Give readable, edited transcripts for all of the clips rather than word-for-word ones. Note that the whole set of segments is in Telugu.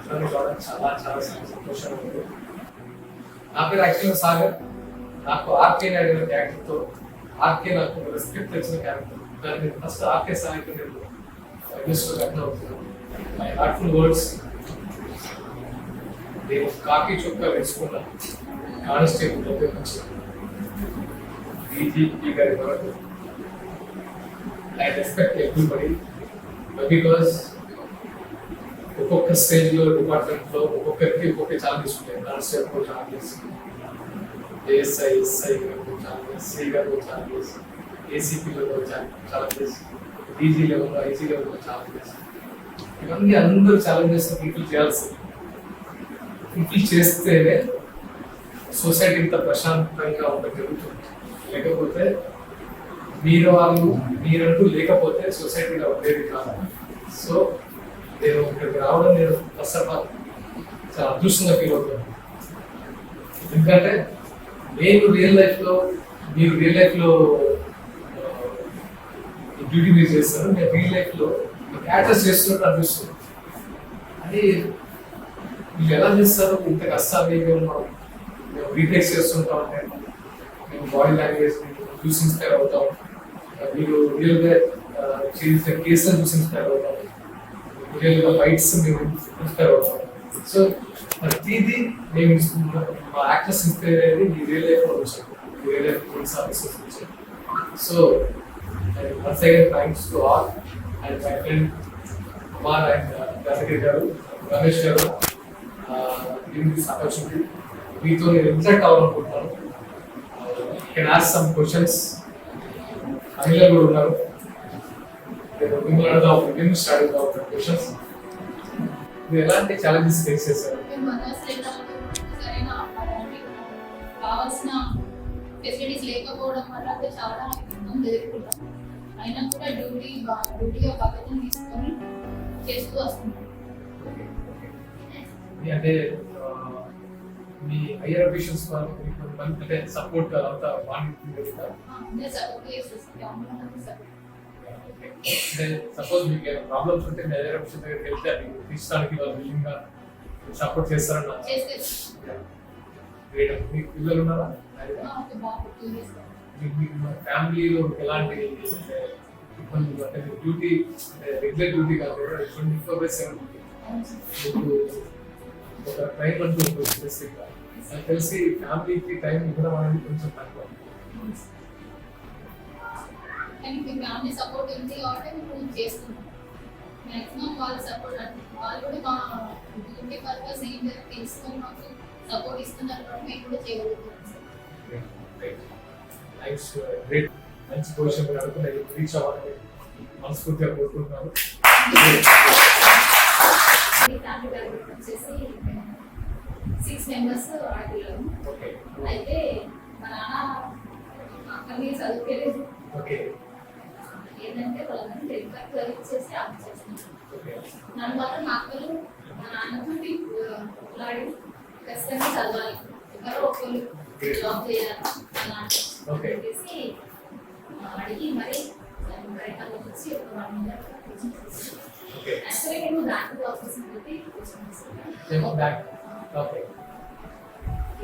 ఇంటర్వ్యూ కావడం చాలా చాలా సంతోషంగా ఉంది. నా పేరు యాక్చువల్గా సాగర్. నాకు ఆర్కే అడిగిన క్యారెక్టర్తో ఆర్కే నాకు రెస్పెక్ట్ తెచ్చిన క్యారెక్టర్. దాన్ని ఫస్ట్ ఆర్కే సాగర్తో నేను అర్థం అవుతున్నాను. My heartful words. నేను కాకి చొక్కా వేసుకున్నాను కానిస్టేబుల్ దగ్గర నుంచి డీజీపీ గారి వరకు. ఐ రెస్పెక్ట్ ఎవ్రీబడి బికాస్ ఒక్కొక్క స్టేజ్లో డిపార్ట్మెంట్లో ఒక్కొక్కరికి ఒక్కొక్క ఛాలెంజెస్ ఉంటాయి. కానిస్టేబుల్ ఛాలెంజెస్, ఏఎస్ఐ ఎస్ఐ గారు ఛాలెంజెస్, సి గారు ఛాలెంజెస్, ఏసీపీ లెవెల్లో ఛాలెంజెస్, డీజీ లెవెల్లో, ఐజీ లెవెల్లో ఛాలెంజెస్. ఇవన్నీ అందరూ ఛాలెంజెస్ ఫుల్ఫిల్ చేయాల్సింది. ఫుల్ఫిల్ చేస్తేనే సొసైటీ ఇంత ప్రశాంతంగా ఉండడం జరుగుతుంది. లేకపోతే మీరంటూ లేకపోతే సొసైటీలో ఉండేది కాదు. సో నేను ఇక్కడికి రావడం నేను ఫస్ట్ ఆఫ్ ఆల్ చాలా అదృష్టంగా ఫీల్ అవుతున్నాను. ఎందుకంటే మీరు రియల్ లైఫ్లో డ్యూటీ మీరు చేస్తారు, నేను రియల్ లైఫ్లో యాక్టర్స్ చేస్తున్నట్టు అనిపిస్తుంది. అది వీళ్ళు ఎలా చేస్తారు? ఇంత కష్టాలు మేము రీటేక్స్ చేస్తుంటాం, మేము బాడీ లాంగ్వేజ్ చూసి ఇన్స్పైర్ అవుతాం. మీరు రియల్గా చేసిన కేసులను చూసి ఇన్స్పైర్ అవుతాం, రియల్గా ఫైట్స్ మేము ఇన్స్పైర్ అవుతాం. సో ప్రతిదీ మేము మా యాక్టర్స్ ఇన్స్పైర్ అయ్యేది మీ రియల్ లైఫ్లో వచ్చాం, రియల్ లైఫ్ పోలీస్ ఆఫీసర్స్ వచ్చాం. So once again thanks to all and my friend Kumar and Dasagiri garu, Ramesh garu. This opportunity మీతో నేను ఇంటరాక్ట్ అవ్వాలనుకుంటున్నాను. Can ask some questions. Anil కూడా ఉన్నారు, మిమ్మల్ని అడుగుదాం, మేము స్టార్ట్ అవుతాం క్వశ్చన్స్. మీరు ఎలాంటి ఛాలెంజెస్ ఫేస్ చేశారు? కావాల్సిన ఫెసిలిటీస్ లేకపోవడం వల్ల అంటే చాలా ఇబ్బంది ఎదుర్కొంటాం. అయినా కూడా డ్యూటీగా పద్ధతిని తీసుకొని చేస్తూ వస్తున్నాం. అంటే మీ హైయర్ అఫీషియల్స్ వాళ్ళు అంటే సపోర్ట్ అంతా అంటే సపోజ్ మీకు ప్రాబ్లమ్స్ ఉంటే మీ హైయర్ అఫీషియల్ దగ్గరికి వెళ్తే అది తీర్చడానికి వాళ్ళు విల్లింగ్గా సపోర్ట్ చేస్తారన్న. మీకు పిల్లలు ఉన్నారా? మీకు ఫ్యామిలీలో ఎలాంటి ఇబ్బందులు అంటే డ్యూటీ రెగ్యులర్ డ్యూటీ కాదు, 24/7 ఒక టైం అంటూ ఉంటుంది స్పెసిఫిక్గా. నాకు తెలిసి ఫ్యామిలీకి టైం ఇవ్వడం అనేది కొంచెం తక్కువ. ఫ్యామిలీ సపోర్ట్ ఉంది కాబట్టి మేము చేస్తున్నాం. మ్యాక్సిమం వాళ్ళ సపోర్ట్ వాళ్ళు కూడా మా డ్యూటీ పర్పస్ ఏంటో తెలుసుకొని మాకు సపోర్ట్ ఇస్తున్నారు కాబట్టి మేము కూడా చేయగలుగుతున్నాం. మంచి పొజిషన్ అనుకున్న రీచ్ అవ్వాలని మనస్ఫూర్తిగా కోరుకుంటున్నాను. ఫ్యామిలీ బ్యాక్గ్రౌండ్ వచ్చేసి 6 మెంబర్స్ ఆడపిల్లలు. అయితే మా నాన్న అక్కడిని చదువుకోలేదు. ఏంటంటే వాళ్ళని టెలికాస్ట్ చదివించేసి ఆఫ్ చేస్తున్నారు. నన్ను మాత్రం మా అక్కలు మా నాన్నతో లాడి ఖచ్చితంగా చదవాలి, ఎవరో ఒకరు జాబ్ చేయాలి అలా చెప్పేసి అడిగి మరి వచ్చి ఒక 1 year యాక్చువల్లీ నేను బ్యాంక్ ఆఫీస్ పెట్టి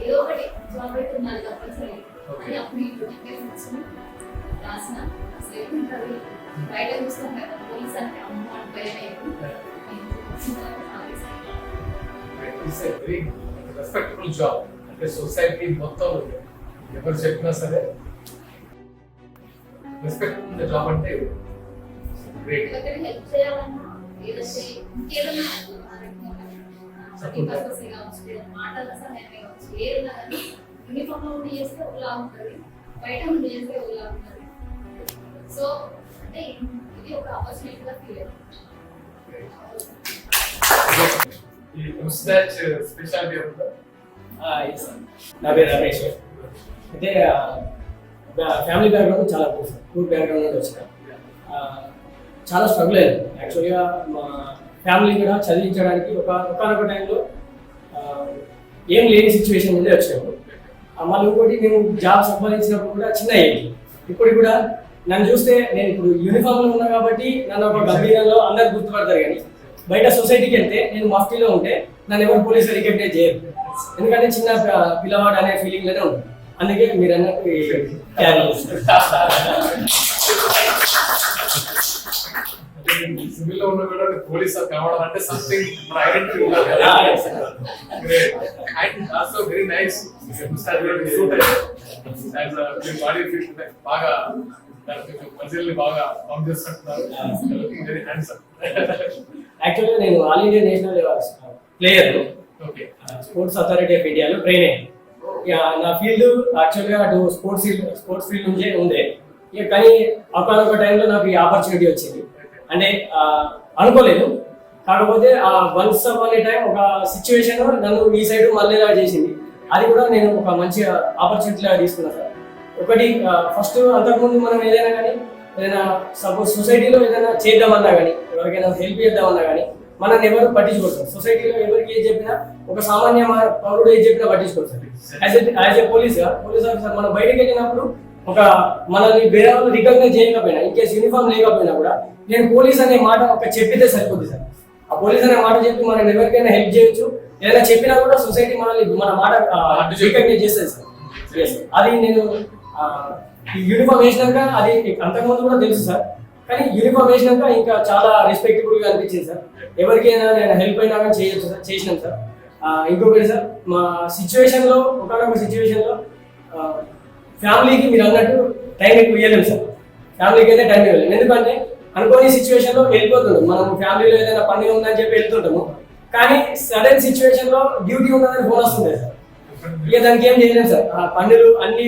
ఏదో ఒకటి జాబ్ అయితే ఉండాలి తప్పనిసరి అని అప్పుడు రాసిన స్టేట్మెంట్ అది బయట చూస్తాం కదా, పోలీస్ అంటే అమ్మ అని భయం. రెస్పెక్టబుల్ జాబ్ అంటే సొసైటీ మొత్తం ఎవరు చెప్పినా సరే రెస్పెక్ట్ ఉన్న జాబ్ అంటే హెల్ప్ చేయాలన్నా లేదంటే ఇంకేదన్నా మాటల సహాయం కావచ్చు, ఏదైనా కానీ యూనిఫామ్ లో ఉండి చేస్తే ఒకలా ఉంటుంది, బయట ఉండి చేస్తే ఒకలా ఉంటుంది. సో అంటే ఇది ఒక ఆపర్చునిటీగా ఫీల్ అవుతుంది. నా పేరు రమేష్. అయితే ఫ్యామిలీ బ్యాక్గ్రౌండ్ చాలా పూర్ బ్యాక్గ్రౌండ్ నుండి వచ్చిన చాలా స్ట్రగుల్ అయ్యింది. యాక్చువల్గా మా ఫ్యామిలీ కూడా చదివించడానికి ఒకనొక టైంలో ఏం లేని సిచ్యువేషన్ నుండి వచ్చాము. మళ్ళీ ఇంకోటి మేము జాబ్ సంపాదించినప్పుడు కూడా చిన్న ఏజ్. ఇప్పుడు కూడా నన్ను చూస్తే నేను ఇప్పుడు యూనిఫామ్లో ఉన్నా కాబట్టి నన్ను ఒక గంభీరంలో అందరు గుర్తుపడతారు, కానీ బయట సొసైటీకి వెళ్తే నేను మఫ్టీలో ఉంటే నన్ను ఎవరు పోలీసులు రికగ్నైజ్ చేయరు, ఎందుకంటే చిన్న పిల్లవాడు అనే ఫీలింగ్ లోనే ఉంటుంది. అందుకే మీరు అన్నట్టు క్యారీ చేస్తారు. సివిల్ లో ఉన్న కూడా పోలీస్ కావడం అంటే సంథింగ్ మన ఐడెంటిటీ ఉండాలి. And also very nice body fit బాగా మజిల్ని బాగా పంప్ చేస్తుంటున్నారు. Very handsome. యాక్చువల్గా నేను all India national player, sports authority of ఇండియాలో ట్రైన్ అయ్యాను. నా ఫీల్డ్ యాక్చువల్గా అటు స్పోర్ట్స్ ఫీల్డ్ నుంచే ఉండే, ఇక కానీ ఒకనొక టైంలో నాకు ఈ ఆపర్చునిటీ వచ్చింది. అంటే అనుకోలేదు, కాకపోతే ఆ వన్స్ అనే టైం ఒక సిచ్యువేషన్ నన్ను ఈ సైడ్ మళ్ళీలా చేసింది. అది కూడా నేను ఒక మంచి ఆపర్చునిటీగా తీసుకున్నాను సార్. ఒకటి ఫస్ట్ అంతకుముందు మనం ఏదైనా సపోజ్ సొసైటీలో ఏదైనా చేద్దామన్నా కానీ, ఎవరికైనా హెల్ప్ చేద్దామన్నా కానీ మనల్ని ఎవరు పట్టించుకోరు. సొసైటీలో ఎవరికి ఏది చెప్పినా, ఒక సామాన్య పౌరుడు ఏది చెప్పినా పట్టించుకోరు sir. As a police officer మనం బయటకు వెళ్ళినప్పుడు ఒక మనల్ని వేరే వాళ్ళు రికగ్నైజ్ చేయకపోయినా, ఇన్ కేసు యూనిఫామ్ లేకపోయినా కూడా నేను పోలీస్ అనే మాట ఒక చెప్పితే సరిపోతుంది సార్. ఆ పోలీస్ అనే మాట చెప్పి మనం ఎవరికైనా హెల్ప్ చేయొచ్చు. ఏదైనా చెప్పినా కూడా సొసైటీ మనల్ని మన మాట రికగ్నైజ్ చేస్తుంది సార్. అది నేను యూనిఫామ్ వేసినాక, అది అంతకుముందు కూడా తెలుసు సార్, కానీ యూనిఫామ్ వేసినాక ఇంకా చాలా రెస్పెక్టబుల్ గా అనిపించింది సార్. ఎవరికైనా నేను హెల్ప్ అయినా కానీ చేయొచ్చు సార్, చేసినాం సార్. ఇంకొకటి సార్, మా సిచ్యువేషన్ లో ఒకనొక సిచ్యువేషన్ లో ఫ్యామిలీకి మీరు అన్నట్టు టైం ఎక్కువ ఇవ్వలేము సార్. ఫ్యామిలీకి అయితే టైం ఇవ్వలేము, ఎందుకంటే అనుకోని సిచ్యువేషన్ లో వెళ్ళిపోతుంటాం. మనం ఫ్యామిలీలో ఏదైనా పని ఉందని చెప్పి వెళ్తుంటాము, కానీ సడన్ సిచ్యువేషన్ లో డ్యూటీ ఉందని ఫోన్ వస్తుంది సార్. ఇక దానికి ఏం చేయలేము సార్. ఆ పనులు అన్ని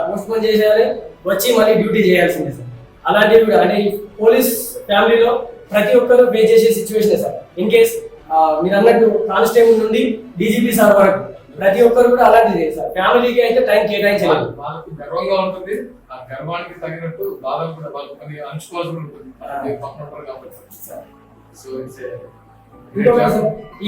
పోస్ట్ పోన్ చేసేయాలి, వచ్చి మళ్ళీ డ్యూటీ చేయాల్సిందే సార్. అలాంటివి కూడా అంటే పోలీస్ ఫ్యామిలీలో ప్రతి ఒక్కరు పే చేసే సిచ్యువేషన్ సార్. ఇన్ కేస్ మీరు అన్నట్టు కానిస్టేబుల్ నుండి డీజీపీ సార్ వరకు ప్రతి ఒక్కరు కూడా అలాంటిది సార్. ఫ్యామిలీకి అయితే టైం కేటాయించాలి. వాళ్ళకి గర్వంగా ఉంటుంది, ఆ గర్వానికి తగినట్టు బాధ కూడా వాళ్ళు కొన్ని అంచుకోవాల్సి ఉంటుంది పక్కన ఉంటారు కాబట్టి. సో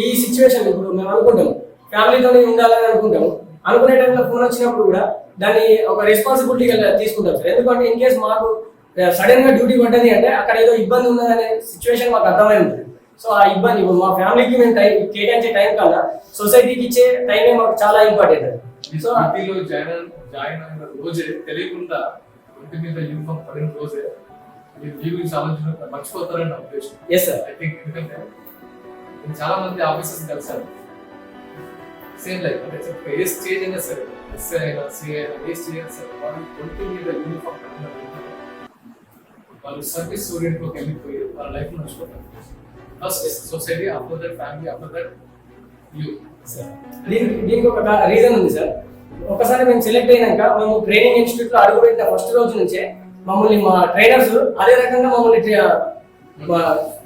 ఈ సిచ్యువేషన్ ఇప్పుడు మేము అనుకుంటాము ఫ్యామిలీతోనే ఉండాలని అనుకుంటాము. అనుకునే టైంలో ఫోన్ వచ్చినప్పుడు కూడా దాన్ని ఒక రెస్పాన్సిబిలిటీగా తీసుకుంటాం సార్. ఎందుకంటే ఇన్ కేసు మాకు సడన్ గా డ్యూటీ పడ్డది అంటే అక్కడ ఏదో ఇబ్బంది ఉన్నదనే సిచ్యువేషన్ మాకు అర్థమై ఉంటుంది. సో ఆ ఇబ్బంది మా ఫ్యామిలీకి మేము టైం కేటాయించే టైం కన్నా సొసైటీకి ఇచ్చే టైమే మాకు చాలా ఇంపార్టెంట్. సో పార్టీలో జాయిన్ అయిన రోజే తెలియకుండా ఒంటి మీద యూనిఫామ్ పడిన రోజే మీరు మీ గురించి ఆలోచన మర్చిపోతారని నా ఉద్దేశం. Yes sir. ఐ థింక్ ఎందుకంటే నేను చాలా మంది ఆఫీసర్స్ కలిసాను, సేమ్ లైక్ అంటే ఏ స్టేజ్ అయినా సరే, ఎస్ఐ అయినా సిఐ అయినా ఏ స్టేజ్ అయినా సరే, వాళ్ళు ఒంటి మీద యూనిఫామ్ పడిన వాళ్ళు సర్వీస్ ఓరియంట్ లోకి వెళ్ళిపోయి వాళ్ళ లైఫ్ నడుచుకుంటారు. First society, after that family, after that you. దీనికి ఒక రీజన్ ఉంది సార్. ఒకసారి మేము సెలెక్ట్ అయినాక మేము ట్రైనింగ్ ఇన్స్టిట్యూట్ లో అడుగుపెట్టిన ఫస్ట్ రోజు నుంచే మమ్మల్ని మా ట్రైనర్స్ అదే రకంగా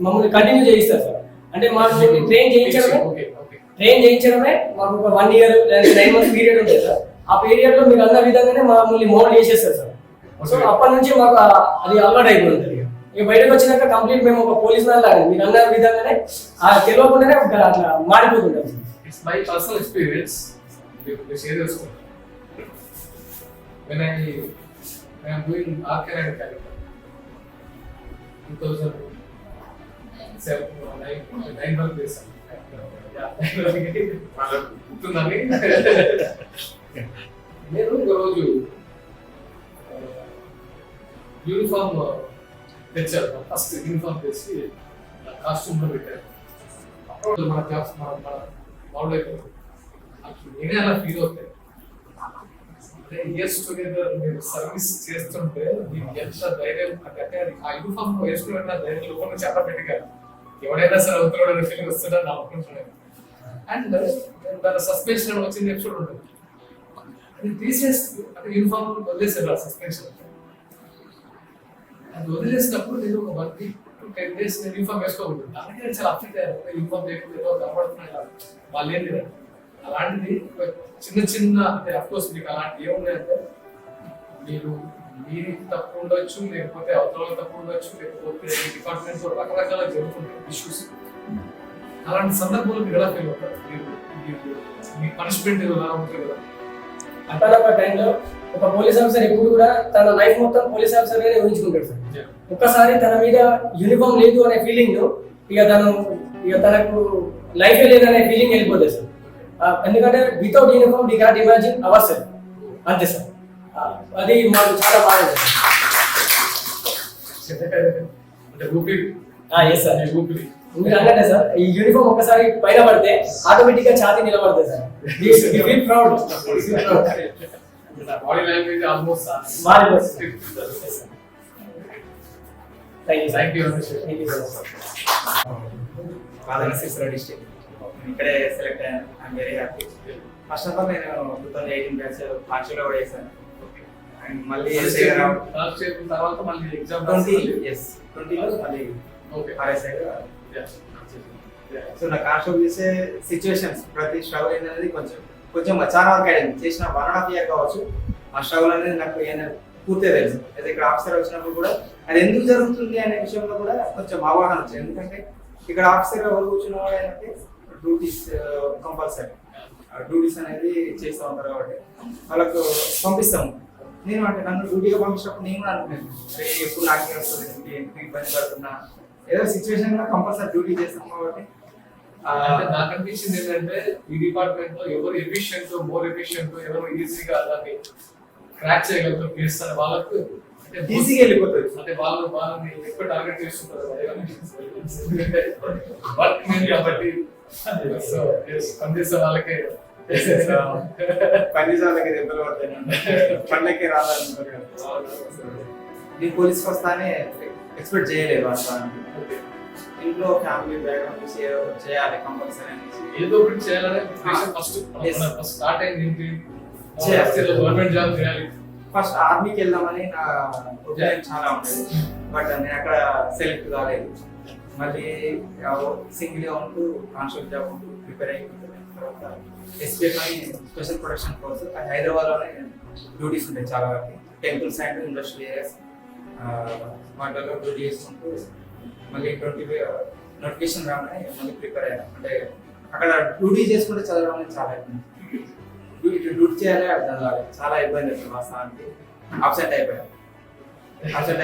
మమ్మల్ని కంటిన్యూ చేయిస్తారు సార్. అంటే మాకు ట్రైన్ చేయించడమే మాకు ఒక 1 year 9 months పీరియడ్ ఉంటుంది సార్. ఆ పీరియడ్ లో మీరు అన్న విధంగానే మమ్మల్ని మోల్డ్ చేసేస్తారు సార్. సో అప్పటి నుంచి మాకు అది అలవాటు అయిపోతుంది. ఇక బయటకు వచ్చినాక కంప్లీట్ మేము ఒక పోలీస్ మ్యాన్ లాగా మీరు అన్న విధంగానే తెలియకుండానే అట్లా మారిపోతుంటాం. It's my personal experience. Share చేసుకుంటాను. When I am doing Arcane character 2009 వరకు చేశాను. గుర్తుందని నేను ఒకరోజు యూనిఫామ్ తెచ్చారు. ఫస్ట్ యూనిఫామ్ తెచ్చి కాస్ట్యూమ్ లో పెట్టారు. అప్పుడు మన జాబ్స్ మన మౌల్డ్ అయిపోయింది. నేనే అలా ఫీల్ అవుతాయి. ఇయర్స్ టుగెదర్ మీరు సర్వీస్ చేస్తుంటే మీకు ఎంత ధైర్యం అంటే ఆ యూనిఫామ్ వేసుకున్న ధైర్యం లోపల చేప పెట్టగారు ఎవడైనా సరే అవుతున్నాడు అనే ఫీలింగ్ వస్తుందా నా అనుకుంటున్నాను. అండ్ దాని సస్పెన్షన్ వచ్చింది ఎపిసోడ్ ఉంటుంది. అది తీసేసి అంటే యూనిఫామ్ వదిలేసారు ఆ సస్పెన్షన్. అది వదిలేసినప్పుడు నేను ఒక 1 week to 10 days నేను యూనిఫామ్ వేసుకోకూడదు. అలాగే నేను చాలా అప్సెట్ అయ్యాను. యూనిఫామ్ లేకుండా ఏదో కనబడుతున్నాయి వాళ్ళు ఏంటి అలాంటిది. చిన్న అంటే అఫ్కోర్స్ మీకు అలాంటి ఏమున్నాయంటే మీరు తప్పు ఉండొచ్చు, లేకపోతే అవతల తప్పు ఉండొచ్చు, లేకపోతే డిపార్ట్మెంట్స్ రకరకాల జరుగుతుంటాయి ఇష్యూస్. అలాంటి సందర్భంలో మీరు ఎలా ఫీల్ అవుతారు? మీ పనిష్మెంట్ ఎలా ఉంటుంది కదా. అక్కడ టైంలో ఒక పోలీస్ ఆఫీసర్ ఎప్పుడు కూడా తన లైఫ్ మొత్తం పోలీస్ ఆఫీసర్ గానే ఊహించుకుంటాడు సార్. ఒక్కసారి తన మీద యూనిఫామ్ లేదు అనే ఫీలింగ్ ఇక తను ఇక తనకు లైఫ్ లేదనే ఫీలింగ్ వెళ్ళిపోతుంది సార్. ఎందుకంటే without uniform we cat imagine our self, అంతే సార్. అది మాకు చాలా బాగా అంటే ఊపిరి ఎస్ సార్. ఊపిరి మీరు అన్నట్టే సార్, ఈ యూనిఫామ్ ఒక్కసారి పైన పడితే ఆటోమేటిక్ గా ఛాతీ నిలబడుతుంది sir. Feel proud. Body language almost మారిపోతుంది. థ్యాంక్ యూ కాదన సిరిసిల్ల డిస్ట్రిక్ట్ ఇక్కడే సెలెక్ట్ అయ్యాను. I'm very happy. First of all నేను 2018 బ్యాచ్ పార్షియల్లో కూడా చేశాను. అండ్ మళ్ళీ తర్వాత మళ్ళీ ఎగ్జామ్ 20లో మళ్ళీ RSI. సో నా కాన్స్టెబుల్ చేసే సిచ్యువేషన్స్ ప్రతి స్ట్రగుల్ అనేది కొంచెం చాలా వరకు అయింది. చేసిన 1.5 year కావచ్చు. ఆ స్ట్రగుల్ అనేది నాకు పూర్తిగా తెలుసు. అయితే ఇక్కడ ఆఫీసర్ వచ్చినప్పుడు కూడా అది ఎందుకు జరుగుతుంది అనే విషయంలో కూడా కొంచెం అవగాహన వచ్చింది. ఎందుకంటే ఇక్కడ ఆఫీసర్ ఎవరు కూర్చున్న వాడు అంటే డ్యూటీస్ కంపల్సరీ డ్యూటీస్ అనేది చేస్తూ ఉంటారు కాబట్టి వాళ్ళకు పంపిస్తాము. నేను అంటే నన్ను డ్యూటీగా పంపించినప్పుడు నేను కూడా అనుకున్నాను ఎప్పుడు నాకే వస్తుంది, ఎందుకు ఇబ్బంది పడుతున్నా, ఏదో సిచ్యువేషన్ లో కంపల్సరీ డ్యూటీ చేస్తాం కాబట్టి. నాకు అనిపించింది ఏంటంటే ఈ డిపార్ట్మెంట్ లో ఎవరు ఎఫిషియెంట్ మోర్ ఎఫిషియెంట్ ఎవరు ఈజీగా దాన్ని క్రాక్ చేయగలుగుతారు చేస్తారు వాళ్ళకు ఈజీగా వెళ్ళిపోతుంది. అంటే వాళ్ళని ఎక్కువ టార్గెట్ చేస్తుంటారు వర్క్ నేను కాబట్టి పనిచేసే వాళ్ళకే పనిచేసే వాళ్ళకి దెబ్బలు పడతాయి, పనులకే రావాలనుకుంటారు కదా. నేను పోలీస్కి వస్తానే ఎక్స్పెక్ట్ చేయలేదు వాస్తవానికి. ఇంట్లో ఫ్యామిలీ బ్యాక్గ్రౌండ్ చూసి ఏదో చేయాలి కంపల్సరీ అనేసి ఏదో ఒకటి చేయాలని ఫస్ట్ స్టార్ట్ అయింది. గవర్నమెంట్ జాబ్ చేయాలి. ఫస్ట్ ఆర్మీకి వెళ్దామని నా ఒపీనియన్ చాలా ఉండేది. బట్ నేను అక్కడ సెలెక్ట్ కాలేదు. మళ్ళీ సింగిల్ గా ఉంటూ కానిస్టేబుల్ జాబ్ ఉంటూ ప్రిపేర్ అయిపోతుంది. తర్వాత ఎస్పీఎఫ్ అని స్పెషల్ ప్రొటెక్షన్ కోర్స్ హైదరాబాద్ లోనే డ్యూటీస్ ఉంటాయి చాలా వరకు. టెంపుల్స్ అండ్ ఇండస్ట్రియల్ ఏరియాస్ వాటిలో డ్యూటీ చేసుకుంటూ మళ్ళీ 20 నోటిఫికేషన్ రాగానే మళ్ళీ ప్రిపేర్ అయ్యాను. అంటే అక్కడ డ్యూటీ చేసుకుంటే చదవడం అనేది చాలా ఇబ్బంది. డ్యూటీ చేయాలి అది చదవాలి చాలా ఇబ్బంది అవుతుంది వాస్తవానికి. అబ్సెంట్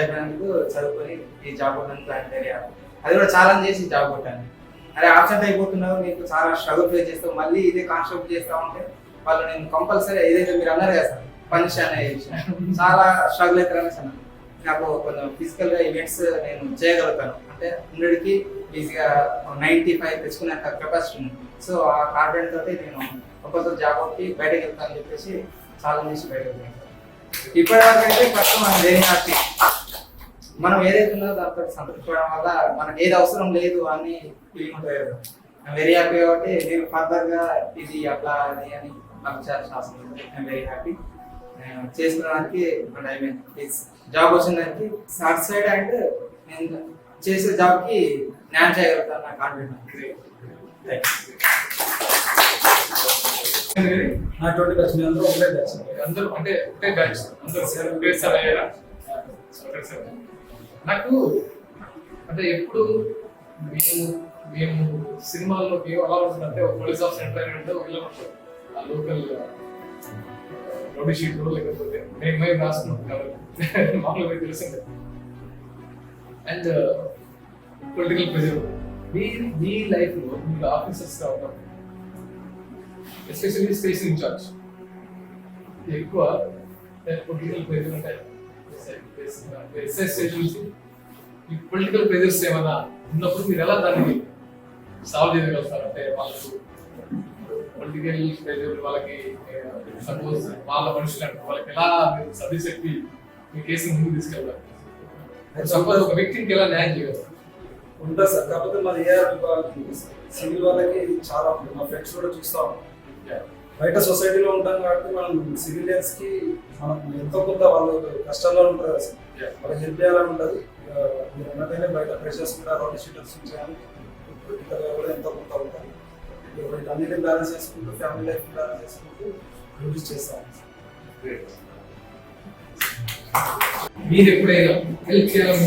అయిపోయినందుకు చదువుకొని ఈ జాబ్ కొట్టడానికి ప్లాన్ తెలియాలి. అది కూడా ఛాలెంజ్ చేసి జాబ్ కొట్టాను. అరే అబ్సెంట్ అయిపోతున్నావు, నీకు చాలా స్ట్రగుల్ ఫేస్ చేస్తావు, మళ్ళీ ఇదే కాన్స్టెప్ట్ చేస్తా ఉంటే వాళ్ళు నేను కంపల్సరీ ఏదైతే మీరు అన్నారు కదా సార్ పనిష్ అనే విషయం చాలా స్ట్రగుల్ అవుతారని అన్నాను. నాకు కొంచెం ఫిజికల్ గా ఈవెంట్స్ నేను చేయగలుగుతాను. అంటే 100కి ఈజీగా 95 తెచ్చుకునే కెపాసిటీ ఉంది. సో ఆ కాన్ఫిడెంట్ తోటి నేను ఒక్కొక్క జాబ్ ఒకటి బయటకు వెళ్తాను అని చెప్పేసి చాలా చేసి బయటకు వెళ్తాను. ఇప్పటివరకు అయితే ఫస్ట్ మనం వెరీ హ్యాపీ. మనం ఏదైతే ఉన్నదో దాంతో సంతృప్తి పడడం వల్ల మనకి ఏది అవసరం లేదు అని ఫీలింగ్ ఉంటుంది కదా. వెరీ హ్యాపీ కాబట్టి నేను ఫర్దర్ గా ఇది అట్లా అది అని నాకు చాలా అవసరం లేదు. I'm very happy. నేను చేసుకోవడానికి జాబ్ వచ్చిన దానికి సాటిస్ఫైడ్ అండ్ నేను చేసే జాబ్ కి న్యాయం చేయగలుగుతాను నా కాన్ఫిడెంట్. నా 20 బ్యాచ్ అందరూ ఒకటే బ్యాచ్. అందరూ అంటే ఒకటే బ్యాచ్ అందరూ అయ్యారా? నాకు అంటే ఎప్పుడు మేము సినిమాల్లో మేము అలా ఉంటుందంటే ఒక పోలీస్ ఆఫీసర్ ఎంటర్టైన్మెంట్ వీళ్ళు ఉంటారు ఆ లోకల్ రౌడీ షీట్ లేకపోతే మేము రాసుకున్నాం కాబట్టి మామూలుగా తెలిసిందే. And political pressure me life లో మీరు ఆఫీసర్స్ గా ఉన్నారు, ఎస్పెషల్లీ స్టేషన్ ఇన్ఛార్జ్ ఎక్కువ పొలిటికల్ ప్రెజర్ ఉంటాయి. ఎస్ఐ స్టేషన్ నుంచి ఈ పొలిటికల్ ప్రెజర్స్ ఏమైనా ఉన్నప్పుడు మీరు ఎలా దాన్ని సాల్వ్ చేయగలుగుతారు? అంటే వాళ్ళకు పొలిటికల్ ప్రెజర్ వాళ్ళకి సపోజ్ వాళ్ళ మనుషులు అంటే వాళ్ళకి ఎలా మీరు సభ్యశక్తి మీ కేసుని ముందుకు తీసుకెళ్తారు? సపోజ్ ఒక వ్యక్తికి ఎలా న్యాయం చేయగలుగుతారు? ఉంటుంది సార్. కాకపోతే మన ఏఆర్ సివిల్ వాళ్ళకి చాలా ఉంటుంది. మా ఫ్రెండ్స్ కూడా చూస్తూ ఉంటాం. బయట సొసైటీలో ఉంటాం కాబట్టి మనం సివిలియన్స్ కి మనం ఎంతో కొంత వాళ్ళు కష్టాల్లో ఉంటారు కదా సార్, వాళ్ళకి హెల్ప్ చేయాలని ఉంటుంది. మీరు ఉన్నదైనా బయట ప్రెషర్స్ కూడా రౌడీ షీటర్స్ కానీ కూడా ఎంతో కొంత ఉంటుంది. వీటన్నిటిని బ్యాలెన్స్ చేసుకుంటూ ఫ్యామిలీ లైఫ్ బ్యాలెన్స్ చేసుకుంటూ డ్యూటీస్ చేస్తాం. మీరు ఎప్పుడైనా హెల్ప్ చేయాలని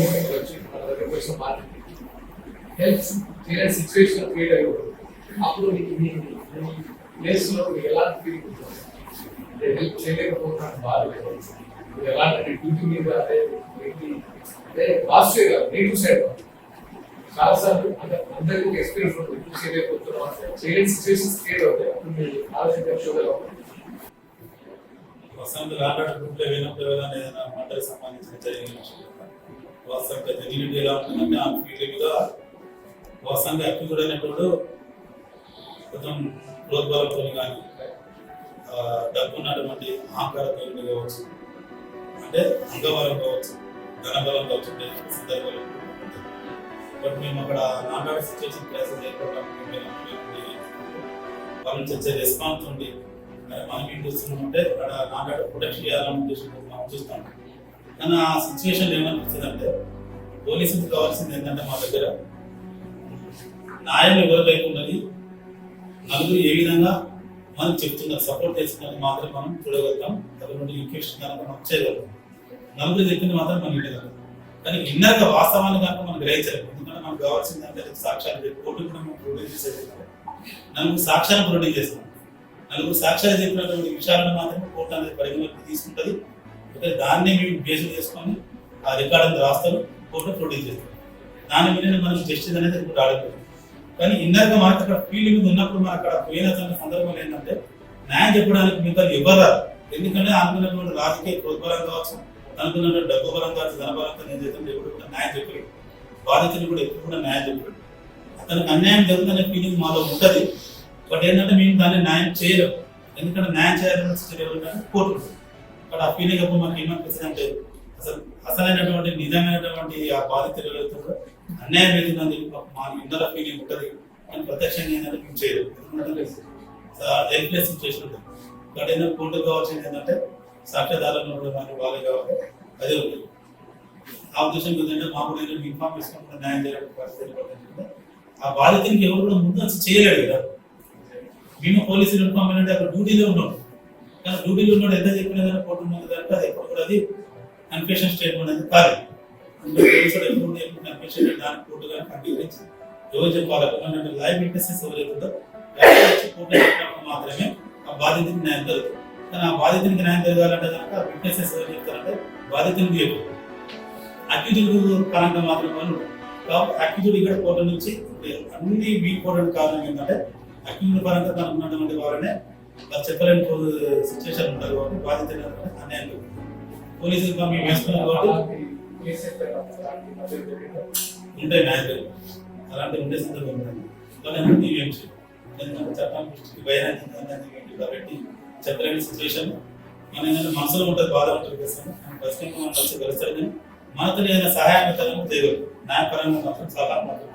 హెల్ప్ చేయని సిచ్యువేషన్ క్రియేట్ అయ్యి అప్పుడు ప్లేస్ లో ఎలాంటి ఫీలింగ్ ఉంటుంది? హెల్ప్ చేయలేకపోతున్నాను బాధ, ఎలాంటి డ్యూటీ మీద అంటే పాజిటివ్ గా నెగిటివ్ సైడ్ చాలా సార్లు అందరికీ ఒక ఎక్స్పీరియన్స్ ఉంటుంది చేయలేకపోతున్నాం చేయలేని సిచ్యువేషన్స్ క్రియేట్ అవుతాయి అప్పుడు మీ ఆలోచన షోగా వసంత రాబర్ట్ గ్రూప్లో వినప్పుడు ఏదైనా మంటలకు సంబంధించిన చర్యలు వసంత జెన్యునిటీ ఎలా ఉంటుందంటే ఆ ఫీల్డ్గా వసంత అక్యూజ్డ్ అయినప్పుడు కొంచెం ప్రోద్బలంతో కానీ డబ్బు ఉన్నటువంటి అహంకారంతో కావచ్చు, అంటే అంగబలం కావచ్చు, ధనబలం కావచ్చు, సందర్భాలు ఉంటాయి. బట్ మేము అక్కడ నాట్ సిచ్యువేషన్ క్లాసెస్ ఏర్పడడం వాళ్ళ నుంచి వచ్చే రెస్పాన్స్ ఉంది. మనం ఏం చూస్తున్నామంటే అక్కడ నాట్ ప్రొటెక్ట్ చేయాలని ఉద్దేశం మనం చూస్తాం. కానీ ఆ సిచ్యువేషన్ ఏమనిపిస్తుంది అంటే పోలీసులకు కావాల్సింది ఏంటంటే మా దగ్గర న్యాయం ఎవరు లేకున్నది నలుగురు ఏ విధంగా మనకు చెప్తున్నారు, సపోర్ట్ చేస్తున్నారు మాత్రం మనం చూడగలుగుతాం. అక్కడ నుండి ఇన్ఫెక్షన్ కనుక మనం చేయగలుగుతాం. నలుగురు చెప్పింది మాత్రం మనం వినగలుగుతాం. కానీ విన్నాక వాస్తవాన్ని కనుక మనం గ్రహించలేదు. ఎందుకంటే మనకు కావాల్సింది అంటే సాక్ష్యాలు కోర్టు కూడా మనం ప్రొడ్యూస్ చేసేది నలుగురు సాక్ష్యాలను ప్రొడ్యూస్ చేస్తాం. నలుగురు సాక్ష్యాలు చెప్పినటువంటి విషయాలను మాత్రమే కోర్టు అనేది పరిగణలోకి తీసుకుంటుంది. అయితే దాన్నే మేము బేస్ చేసుకొని ఆ రికార్డ్ అంతా రాస్తారు, కోర్టు ప్రొడ్యూస్ చేస్తారు. దాని మీద మనకు జస్టిస్ అనేది ఇప్పుడు రావడం. కానీ ఇందాక మనకు అక్కడ ఫీల్డ్ మీద ఉన్నప్పుడు మనం అక్కడ పోయిన సందర్భం ఏంటంటే న్యాయం చెప్పడానికి మిగతా ఎవరు, ఎందుకంటే అనుకున్నటువంటి రాజకీయ ప్రోద్బలం కావచ్చు, అనుకున్నటువంటి డబ్బు బలం కావచ్చు, ధనబలంతో నేను చేస్తాను ఎప్పుడు కూడా న్యాయం చెప్పాడు. బాధితులు కూడా ఎప్పుడు కూడా న్యాయం చెప్పాడు. అతనికి అన్యాయం జరుగుతుందనే ఫీలింగ్ మాలో ఉంటుంది. బట్ ఏంటంటే మేము దాన్ని న్యాయం చేయలేము. ఎందుకంటే న్యాయం చేయాలని తెలియాలంటే కోర్టు బట్ ఆ ఫీలింగ్ అప్పుడు మనకి ఏమనిపిస్తుంది అంటే అసలైనటువంటి నిజమైనటువంటి ఆ బాధితులు ఎవరైతే అన్యాయం అవుతుందని మా ఇందులో ఫీలింగ్ ఉంటుంది. కానీ ప్రత్యక్షంగా ఏంటంటే మేము చేయలేము. హెల్ప్లెస్ సిచ్యువేషన్ ఉంటుంది. బట్ ఏంటంటే కోర్టు కావాల్సింది ఏంటంటే సాక్ష్యాధారాలను కూడా మనకి బాగా కావాలి. అదే ఉంటుంది. ఆ ఉద్దేశం ఏంటంటే మామూలు ఏంటంటే ఇన్ఫార్మ్ చేసుకుంటే న్యాయం చేయడానికి పరిస్థితి ఆ బాధితునికి ఎవరు కూడా ముందు అసలు చేయలేడు కదా. మేము పోలీసులు ఇన్ఫార్మ్ అంటే అక్కడ డ్యూటీలో ఉన్నాం. కానీ డ్యూటీలో ఉన్నాడు ఎంత చెప్పినా కానీ కోర్టు ముందు కనుక అది ఎప్పుడు కూడా అది కన్ఫెషన్ స్టేట్మెంట్ అనేది కాదు. పోలీసులు ఎప్పుడు కన్ఫెషన్ దానికి కోర్టు కానీ అంగీకరించి ఎవరు చెప్పాలి లైవ్ విట్నెసెస్ ఎవరైతుందో కోర్టు చెప్పినప్పుడు మాత్రమే ఆ బాధితునికి న్యాయం జరుగుతుంది. కానీ ఆ బాధితునికి న్యాయం జరగాలంటే కనుక విట్నెసెస్ ఎవరు చెప్తారంటే బాధితునికి చెప్పారు. అక్యూజ్డ్ పరంగా మాత్రమే ఉంటారు. కాబట్టి అక్యూజ్డ్ ఇక్కడ కోర్టు నుంచి అన్ని వీక్ కోర్టు కారణం ఏంటంటే అక్యూజ్డ్ పరంగా తనకు ఉన్నటువంటి వారనే చెప్పలేని సిచ్యువేషన్ ఉంటారు. కాబట్టి బాధితులు అన్యాయం పోలీసులు మేము వేసుకున్నాం కాబట్టి ఉంటాయి న్యాయాలు అలాంటి ఉండే సందర్భం ఉంటుంది. కానీ మేమేం చేయాలి ఎందుకంటే చట్టానికి భయం కాబట్టి చెప్పలేని సిచ్యువేషన్ మన ఏంటంటే మనసులో ఉంటుంది, బాధ ఉంటుంది కదా. ఫస్ట్ టైం మనం వచ్చి కలుస్తారు కానీ మనతో ఏదైనా సహాయం చేయగలరు. న్యాయపరంగా మాత్రం సలహా మాత్రం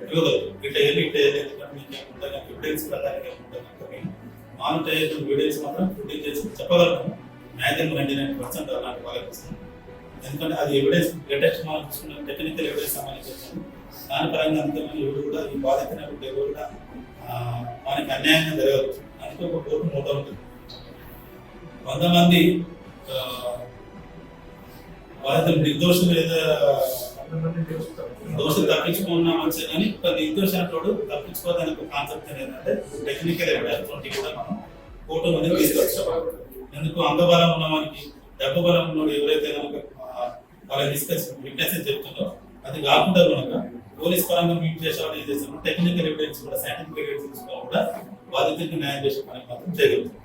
ఇవ్వగలరు. ఇట్లా వెళ్ళి ఇట్లా ఎవిడెన్స్ ప్రధానంగా ఉంటుంది. మామూలు ఎవిడెన్స్ మాత్రం ప్రొడ్యూస్ చేసి చెప్పగలుగుతాం. మ్యాక్సిమం 99% అలాంటి వాళ్ళకి వస్తుంది. ఎందుకంటే అది ఎవిడెన్స్ లేటెస్ట్ మనం చూసుకున్న టెక్నికల్ ఎవిడెన్స్ సంబంధించి దాని పరంగా అందుకని ఎవరు కూడా ఈ బాధితున్నప్పుడు ఎవరు కూడా మనకి అన్యాయంగా జరగదు. అందుకే ఒక కోర్టు మూట ఉంటుంది. 100 మంది బాధితులు నిర్దోషులు లేదా దోషులు తప్పించుకున్నా మంచిది కానీ నిర్దోష అంటోడు తప్పించుకోవడానికి ఒక కాన్సెప్ట్ ఏంటంటే టెక్నికల్ ఎవిడెన్స్ కూడా మనం కోర్టు మీద తీసుకొచ్చాం. ఎందుకు అంగబలం ఉన్న వానికి డబ్బు బలం ఉన్నోడు ఎవరైతే కనుక వాళ్ళకి డిస్కస్ విట్నెసెస్ చెప్తుందో అది కాకుండా కనుక పోలీస్ పరంగా మీట్ చేసేవాళ్ళు ఏం చేస్తాం టెక్నికల్ ఎవిడెన్స్ కూడా సైంటిఫిక్ ఎవిడెన్స్ తీసుకున్నా కూడా బాధితుడికి న్యాయం చేసే పని మాత్రం చేయగలుగుతాం.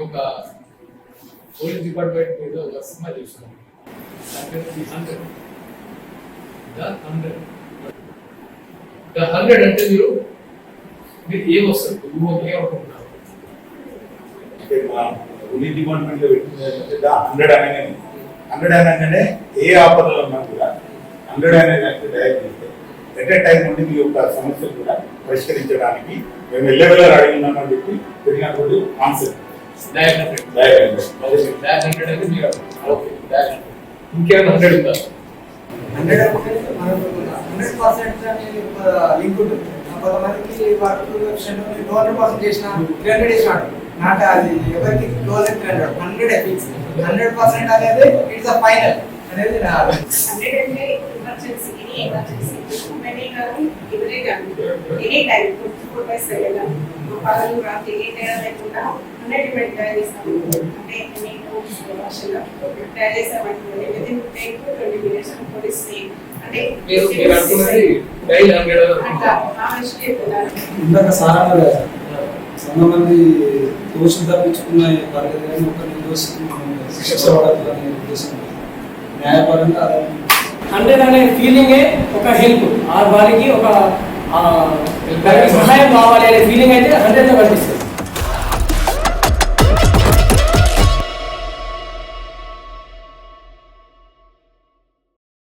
ఒక పోలీస్ డిపార్ట్మెంట్ మీద ఒక సినిమా చూస్తున్నాం. The 100 అంటే మీరు ఏమొస్తారు ఏమనుకుంటున్నారు? పోలీస్ డిపార్ట్మెంట్ లో పెట్టింది 100 అనగానే ఏ ఆపదలో ఉన్నా కూడా 100 అనేది డైరెక్ట్ చేస్తే ఎట్ టైం నుండి మీ యొక్క సమస్యలు కూడా పరిష్కరించడానికి మేము ఎల్లవెల్లర్ అడిగి ఉన్నామని చెప్పి పెరిగినప్పుడు ఆన్సర్ ఇంకేమైనా 100 ఉందా? 100% లింక్ ఉంటుంది. కొంతమందికి వర్క్ 200% చేసిన 300 చేసినాడు నాట అది ఎవరికి క్లోజ్ 300 ఫిక్స్ 100% అనేది ఇట్స్ అ ఫైనల్ అనేది నా 100 అంటే emergency any emergency any time 24/7 పగలు రాత్రి ఏ తేడా లేకుండా 100% ట్రై చేస్తాము. అంటే నీకు భాషలో ట్రై చేస్తామంటే వితిన్ 10 to 20 minutes పోలీస్ అంటే మీరు అనుకున్నది డైలీ 100 అట్లా ఆమెష్కి చెప్తున్నారు. ఇందాక సారా చాలా మంది దోషులు తప్పించుకున్న పర్లేదు కానీ ఒకరిని దోషి శిక్ష పడదు అనే ఉద్దేశం న్యాయపరంగా 100 అనే ఫీలింగే ఒక హెల్ప్ ఆ వారికి ఒక సహాయం కావాలి అనే ఫీలింగ్ అయితే 100లో కనిపిస్తుంది.